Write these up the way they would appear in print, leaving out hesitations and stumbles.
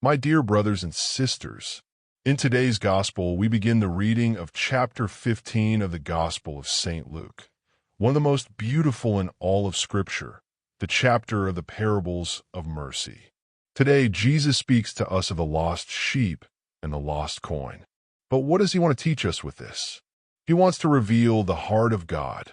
My dear brothers and sisters, in today's Gospel, we begin the reading of chapter 15 of the Gospel of St. Luke, one of the most beautiful in all of Scripture, the chapter of the parables of mercy. Today, Jesus speaks to us of the lost sheep and the lost coin. But what does he want to teach us with this? He wants to reveal the heart of God,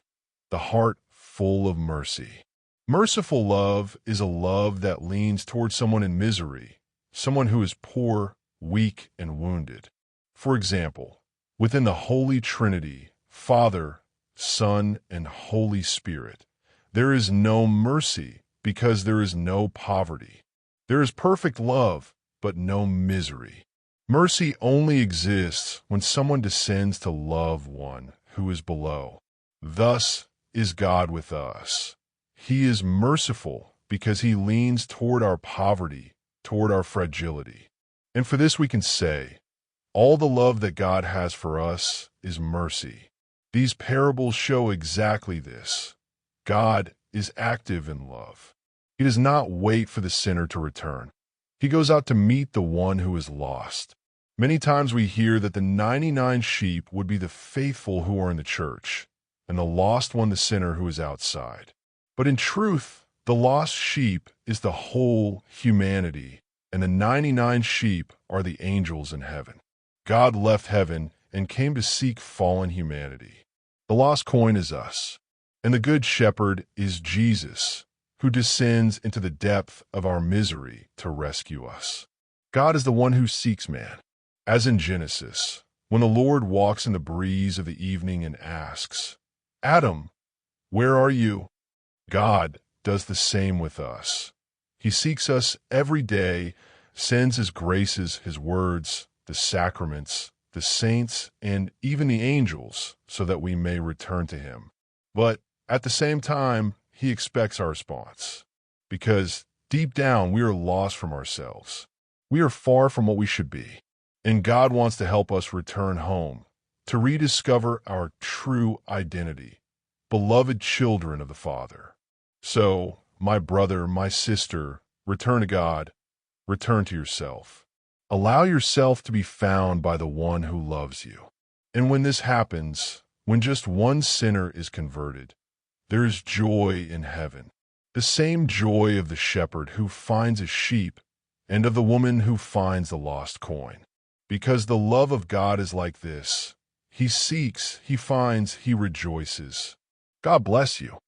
the heart full of mercy. Merciful love is a love that leans towards someone in misery, someone who is poor, weak, and wounded. For example, within the Holy Trinity, Father, Son, and Holy Spirit, there is no mercy because there is no poverty. There is perfect love, but no misery. Mercy only exists when someone descends to love one who is below. Thus is God with us. He is merciful because he leans toward our poverty, toward our fragility. And for this we can say, all the love that God has for us is mercy. These parables show exactly this. God is active in love. He does not wait for the sinner to return. He goes out to meet the one who is lost. Many times we hear that the 99 sheep would be the faithful who are in the church, and the lost one the sinner who is outside. But in truth, the lost sheep is the whole humanity, and the 99 sheep are the angels in heaven. God left heaven and came to seek fallen humanity. The lost coin is us, and the good shepherd is Jesus, who descends into the depth of our misery to rescue us. God is the one who seeks man. As in Genesis, when the Lord walks in the breeze of the evening and asks, "Adam, where are you?" God does the same with us. He seeks us every day, sends his graces, his words, the sacraments, the saints, and even the angels, so that we may return to him. But at the same time, he expects our response, because deep down we are lost from ourselves. We are far from what we should be, and God wants to help us return home, to rediscover our true identity, beloved children of the Father. So, my brother, my sister, return to God, return to yourself. Allow yourself to be found by the one who loves you. And when this happens, when just one sinner is converted, there is joy in heaven, the same joy of the shepherd who finds a sheep and of the woman who finds the lost coin. Because the love of God is like this. He seeks, he finds, he rejoices. God bless you.